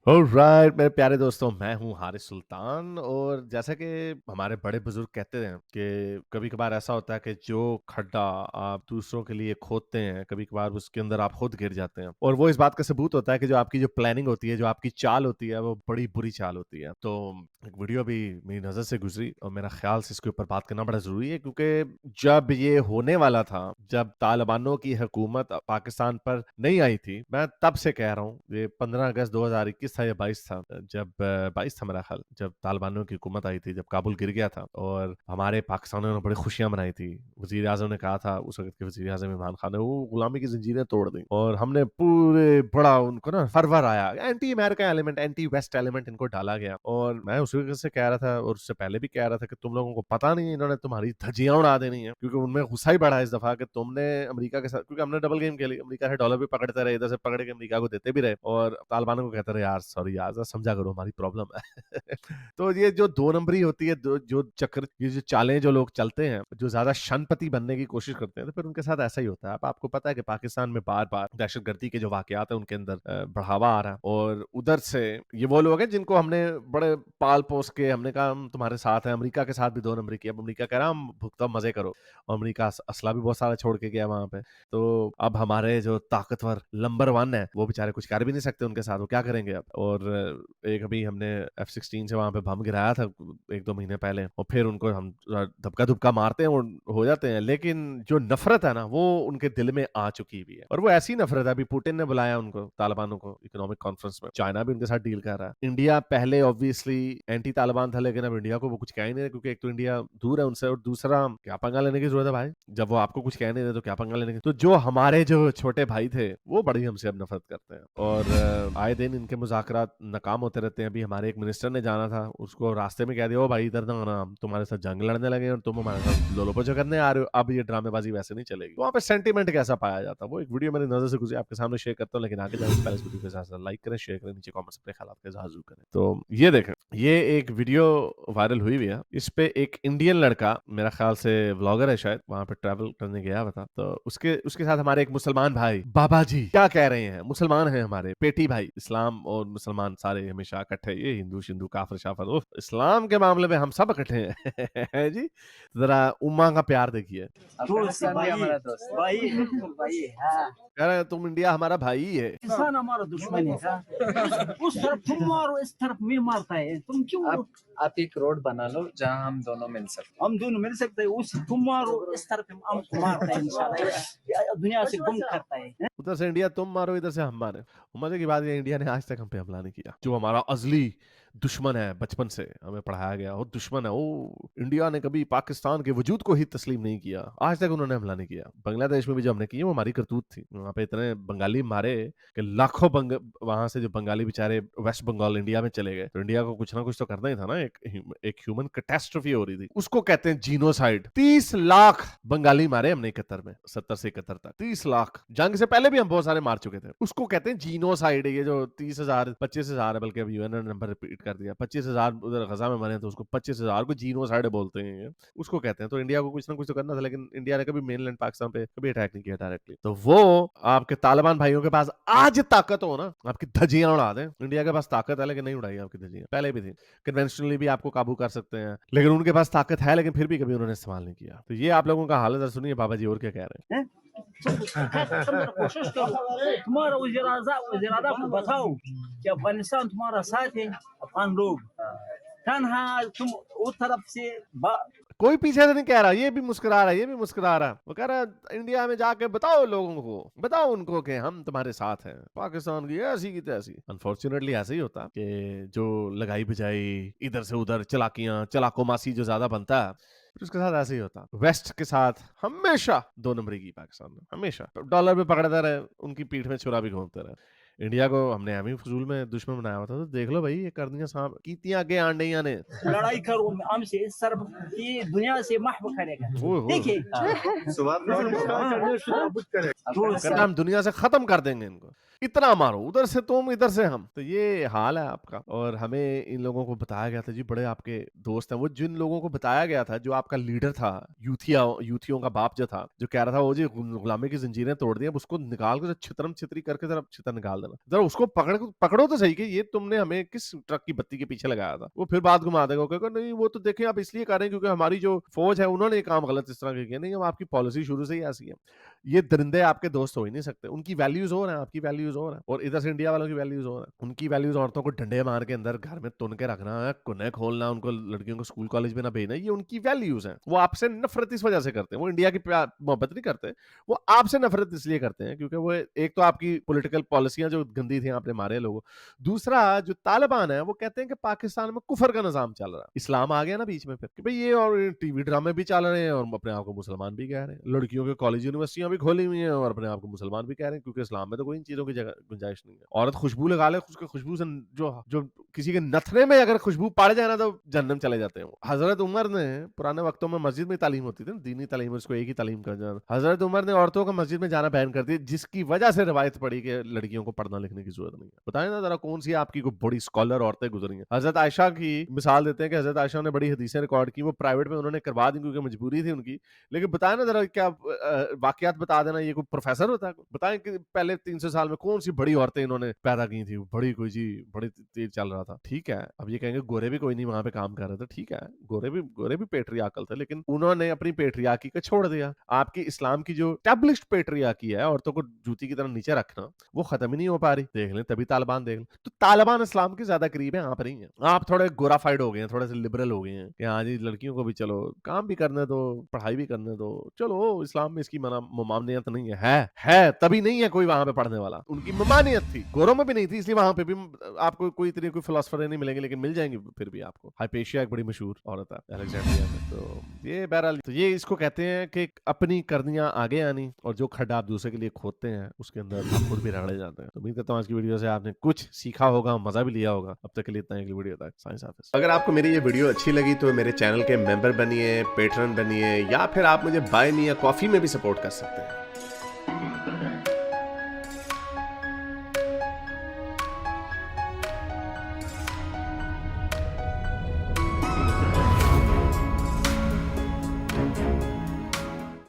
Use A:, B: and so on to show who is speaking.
A: Alright मेरे प्यारे दोस्तों, मैं हूं हारिस सुल्तान। और जैसा कि हमारे बड़े बुजुर्ग कहते हैं कि कभी कभार ऐसा होता है कि जो खड्डा आप दूसरों के लिए खोदते हैं, कभी कभार उसके अंदर आप खुद गिर जाते हैं। और वो इस बात का सबूत होता है कि जो आपकी जो प्लानिंग होती है, जो आपकी चाल होती है, वो बड़ी बुरी चाल होती है। तो एक वीडियो भी मेरी नज़र से गुजरी और मेरा ख्याल से इसके ऊपर बात करना बड़ा ज़रूरी है, क्योंकि जब ये होने वाला था, जब तालिबानों की हुकूमत पाकिस्तान पर नहीं आई थी, मैं तब से कह रहा हूँ, ये 15 अगस्त 2021 था या 22 था, जब 22 था मेरा ख्याल, जब तालिबानों की हुकूमत आई थी, जब काबुल गिर गया था और हमारे पाकिस्तानियों ने बड़ी खुशियां मनाई थी। वजीर आजम ने कहा था, उस वक्त के वजीर आजम इमरान खान ने, वो गुलामी की जंजीरें तोड़ दी और हमने पूरे बड़ा उनको ना फरवर आया, anti America element, anti west element इनको डाला गया। और मैं उस वक्त से कह रहा था और उससे पहले भी कह रहा था कि तुम लोगों को पता नहीं है, इन्होंने तुम्हारी धज्जियां उड़ा देनी है, क्योंकि उनमें गुस्सा ही बढ़ा इस दफा कि तुमने अमेरिका के साथ, क्योंकि हमने डबल गेम खेली, अमेरिका से डॉलर भी पकड़ते रहे, इधर से पकड़ के अमेरिका को देते भी रहे और तालिबानों को कहते रहे यार सॉरी यार समझा करो हमारी प्रॉब्लम है। तो ये जो दो नंबरी होती है, जो चक्र, ये जो चालें जो लोग चलते हैं, जो ज्यादा शनपति बनने की कोशिश करते हैं, तो फिर उनके साथ ऐसा ही होता है। अब आपको पता है कि पाकिस्तान में बार बार दहशतगर्दी के जो वाकयात है उनके अंदर बढ़ावा आ रहा है, और उधर से ये वो लोग हैं जिनको हमने बड़े पाल पोस के हमने कहा हम तुम्हारे साथ हैं। अमेरिका के साथ भी दो नंबरी की, अब अमेरिका कह रहा हम भुगता मजे करो, और अमेरिका असला भी बहुत सारा छोड़ के गया वहां पे। तो अब हमारे जो ताकतवर नंबर 1 है, वो बेचारे कुछ कर भी नहीं सकते उनके साथ, वो क्या करेंगे अब। और एक अभी हमने F-16 से वहां पे बम गिराया था 1-2 महीने पहले, और फिर उनको हम धबका धुबका मारते हैं और हो जाते हैं, लेकिन जो नफरत है ना, वो उनके दिल में आ चुकी हुई है। और वो ऐसी नफरत है, अभी पुतिन ने बुलाया उनको, तालिबानों को, इकोनॉमिक कॉन्फ्रेंस में, चाइना भी उनके साथ डील कर रहा है। इंडिया पहले ऑब्वियसली एंटी तालिबान था, लेकिन अब इंडिया को वो कुछ कह ही नहीं रहे, क्योंकि एक तो इंडिया दूर है उनसे, और दूसरा क्या पंगा लेने की जरूरत है भाई, जब वो आपको कुछ कह नहीं रहे तो क्या पंगा लेने की। तो जो हमारे जो छोटे भाई थे, वो बड़ी हमसे अब नफरत करते हैं, और आए दिन इनके मुज़ाकरात नाकाम होते रहते हैं। अभी हमारे एक मिनिस्टर ने जाना था, उसको रास्ते में कह दिया, ओ भाई इधर ना आना, हम तुम्हारे साथ जंग लड़ने लगे और तुम हमारे साथ लोलोपोचो करने आ रहे हो, अब ये ड्रामेबाजी वैसे नहीं चलेगी। तो वहाँ पे सेंटीमेंट कैसा पाया जाता है, वो एक वीडियो मेरी नजर से गुजरी, आपके सामने शेयर करता हूँ। लेकिन आगे जाने से पहले इस वीडियो के साथ लाइक करें, शेयर करें, नीचे कमेंट्स अपने ख्यालात का इज़हार जरूर करें। तो ये देखें, ये एक वीडियो वायरल हुई हुई है, इस पे एक इंडियन लड़का, मेरा ख्याल से व्लॉगर है शायद, वहां पे ट्रैवल करने गया बता, तो उसके उसके साथ हमारे एक मुसलमान भाई बाबा जी क्या कह रहे हैं, मुसलमान हैं हमारे पेटी भाई, इस्लाम और मुसलमान सारे हमेशा इकट्ठे, ये हिंदू शिंदू काफिर शाफिर, उफ, इस्लाम के मामले में हम सब इकट्ठे हैं। हैं जी, जरा उम्मा का प्यार देखिए।
B: हमारा दोस्त भाई बिल्कुल भाई है। हाँ।
A: कह रहे हैं तुम इंडिया हमारा भाई ही है,
B: इंसान हमारा दुश्मन है। उस तरफ तुम मारो, इस तरफ मैं मारता है, तुम क्यों। आप एक रोड बना लो जहाँ हम दोनों मिल सकते, हम दोनों मिल सकते हैं। उस तुम मारो, इस तरफ हम मारता है, इंशाल्लाह दुनिया से गुम करता है।
A: उधर से इंडिया तुम मारो, इधर से हम मारे। मजे की बात ये, इंडिया ने आज तक हम पे हमला नहीं किया, जो हमारा अजली दुश्मन है, बचपन से हमें पढ़ाया गया, वो दुश्मन है वो। इंडिया ने कभी पाकिस्तान के वजूद को ही तस्लीम नहीं किया, आज तक उन्होंने हमला नहीं किया। बांग्लादेश में भी जो हमने किया, वो हमारी करतूत थी, वहां पे इतने बंगाली मारे कि लाखों वहां से जो बंगाली बेचारे वेस्ट बंगाल इंडिया में चले गए। तो इंडिया को कुछ ना कुछ तो करना ही था ना, एक ह्यूमन कैटेस्ट्रोफी हो रही थी, उसको कहते हैं जीनोसाइड। 30 लाख बंगाली मारे हमने 71 में, 70 से 71 तक 30 लाख। जंग से पहले भी हम बहुत सारे मार चुके थे, उसको कहते हैं जीनोसाइड। ये जो 30,000 25,000 है, बल्कि अब यूएन ने नंबर रिपीट कर दिया, 25,000 उधर गजा में मरे, तो उसको 25,000 को जीनोसाइड बोलते हैं, उसको कहते हैं। तो इंडिया को कुछ ना कुछ तो करना था, लेकिन इंडिया ने कभी मेनलैंड पाकिस्तान पे कभी अटैक नहीं किया डायरेक्टली। तो वो आपके तालिबान भाइयों के पास आज ताकत हो ना, आपकी धज्जियां उड़ा दें। इंडिया के पास ताकत है, लेकिन नहीं उड़ाई आपकी धज्जियां, पहले भी थी। कन्वेंशनली भी आपको काबू कर सकते हैं, लेकिन उनके पास ताकत है, लेकिन फिर भी कभी उन्होंने इस्तेमाल नहीं किया। तो ये आप लोगों का हाल है, सुनिए बाबा जी और क्या कह रहे हैं।
B: कोशिश करो, तुम्हारा वज़ीर आज़म को बताओ कि अफगानिस्तान तुम्हारा साथ है, अफगान लोग तन्हा तुम उस तरफ से
A: कोई पीछे से नहीं कह रहा, ये भी मुस्कुरा रहा है, ये भी मुस्कुरा रहा है। वो कह रहा है इंडिया में जाके बताओ लोगों को, बताओ उनको कि हम तुम्हारे साथ हैं, पाकिस्तान की ऐसी की तैसी। अनफॉर्चुनेटली ऐसे ही होता कि जो लगाई बजाई, इधर से उधर चलाकियां, चलाकोमासी जो ज्यादा बनता है, फिर उसके साथ ऐसे ही होता। वेस्ट के साथ हमेशा दो नंबरी की पाकिस्तान में, हमेशा डॉलर भी पकड़ता रहे, उनकी पीठ में छुरा भी घूमते रहे। इंडिया को हमने एमी फजूल में दुश्मन बनाया हुआ था, तो देख लो भाई ये कर दिया सांप की आगे आंडिया ने।
B: लड़ाई करो हमसे, इस तरफ ये दुनिया से महव करेगा। देखिए
A: हम दुनिया से खत्म कर देंगे इनको। इतना मारो, उधर से तुम इधर से हम। तो ये हाल है आपका। और हमें इन लोगों को बताया गया था जी, बड़े आपके दोस्त हैं वो, जिन लोगों को बताया गया था, जो आपका लीडर था, यूथियों का बाप जो था, जो कह रहा था वो जी गुलामी की जंजीरें तोड़ दी, अब उसको निकाल के छितरम छितरी करके जरा छितर निकाल देना, जरा उसको पकड़ो तो सही कि ये तुमने हमें किस ट्रक की बत्ती के पीछे लगाया था। वो फिर बात घुमा देगा, कहेगा नहीं वो तो देखें आप इसलिए कर रहे हैं क्योंकि हमारी जो फौज है उन्होंने ये काम गलत इस तरह के किया। नहीं, अब आपकी पॉलिसी शुरू से ही ऐसी है। ये दरिंदे आपके दोस्त हो ही नहीं सकते। उनकी वैल्यूज और हैं, आपकी वैल्यूज और हैं, और इधर से इंडिया वालों की वैल्यूज और हैं। उनकी वैल्यूज औरतों को डंडे मार के अंदर घर में तुन के रखना है, कुन्ने खोलना, उनको लड़कियों को स्कूल कॉलेज में ना भेजना, ये उनकी वैल्यूज हैं। वो आपसे नफरत इस वजह से करते हैं, वो इंडिया की मोहब्बत नहीं करते, वो आपसे नफरत इसलिए करते हैं क्योंकि वो एक तो आपकी पॉलिटिकल पॉलिसियां जो गंदी थी आपने मारे लोगों, दूसरा जो तालिबान है वो कहते हैं कि पाकिस्तान में कुफर का निजाम चल रहा है। इस्लाम आ गया ना बीच में फिर कि भाई ये, और टीवी ड्रामे भी चल रहे हैं और अपने आप को मुसलमान भी कह रहे हैं, लड़कियों के कॉलेज यूनिवर्सिटियां भी खोली हुई हैं और अपने आप को मुसलमान भी कह रहे हैं, क्योंकि इस्लाम में तो कोई इन चीजों की जगह गुंजाइश नहीं है। औरत खुशबू लगा ले, उसके खुशबू से जो जो किसी के नथने में अगर खुशबू पड़ जाए ना तो जन्नम चले जाते हैं। हजरत उमर ने पुराने वक्तों में मस्जिद में तालीम होती थी ना, दीनी तालीम, उसको एक ही तालीम कर जाना, हजरत उमर ने औरतों को मस्जिद में जाना बैन कर दिया, जिसकी वजह से रिवायत पड़ी कि लड़कियों को पढ़ना लिखने की जरूरत नहीं है। बताएं ना जरा कौन सी आपकी कोई बड़ी स्कॉलर औरतें गुजरी हैं। हजरत आयशा की मिसाल देते हैं कि हजरत आयशा ने बड़ी हदीसें रिकॉर्ड की, वो प्राइवेट में उन्होंने करवा दी क्योंकि मजबूरी थी उनकी। लेकिन बताएं ना जरा, क्या वाकयात बता देना, ये कोई प्रोफेसर होता है? बताएं कि पहले 300 साल में कौन सी बड़ी औरतें इन्होंने पैदा की थी, बड़ी कोई जी बड़ी तेज चल रहा था। ठीक है, अब ये कहेंगे गोरे भी कोई नहीं वहां पे काम कर रहे थे, ठीक है, गोरे भी पेट्रियार्कल थे, लेकिन उन्होंने अपनी पेट्रियार्की को छोड़ दिया। आपकी इस्लाम की जो एस्टैब्लिश्ड पेट्रियार्की है, औरतों को जूती की तरह नीचे रखना, वो खत्म ही नहीं हो पा रही। देख लें, तभी तालिबान देख लें, तो तालिबान इस्लाम के ज्यादा करीब है, आप नहीं है। आप थोड़े गोराफाइड हो गए हैं, थोड़े से लिबरल हो गए हैं कि हाँ जी लड़कियों को भी चलो काम भी करने दो, पढ़ाई भी करने दो, चलो इस्लाम में इसकी ममानियत नहीं है तभी नहीं है कोई वहां पे पढ़ने वाला। उनकी ममानियत थी, गोरों में भी नहीं थी, इसलिए वहां पे भी आपको कोई इतनी कोई फिलोसफर नहीं मिलेंगे, लेकिन मिल जाएंगे फिर भी आपको। हाइपेशिया एक बड़ी मशहूर औरत है अलेक्जेंड्रिया में। तो ये बहरहाल, तो ये इसको कहते हैं कि अपनी करनियां आगे आनी, और जो खड्डा आप दूसरे के लिए खोदते हैं उसके अंदर आप खुद भी रगड़े जाते हैं। तो उम्मीद करता हूँ आज की वीडियो से आपने कुछ सीखा होगा, मजा भी लिया होगा। अब तक के लिए इतना ही, वीडियो तक साइंस ऑफिस। अगर आपको मेरी ये वीडियो अच्छी लगी तो मेरे चैनल के मेंबर बनिए, पेट्रन बनिए, या फिर आप मुझे बाय मी या कॉफी में भी सपोर्ट कर सकते हैं।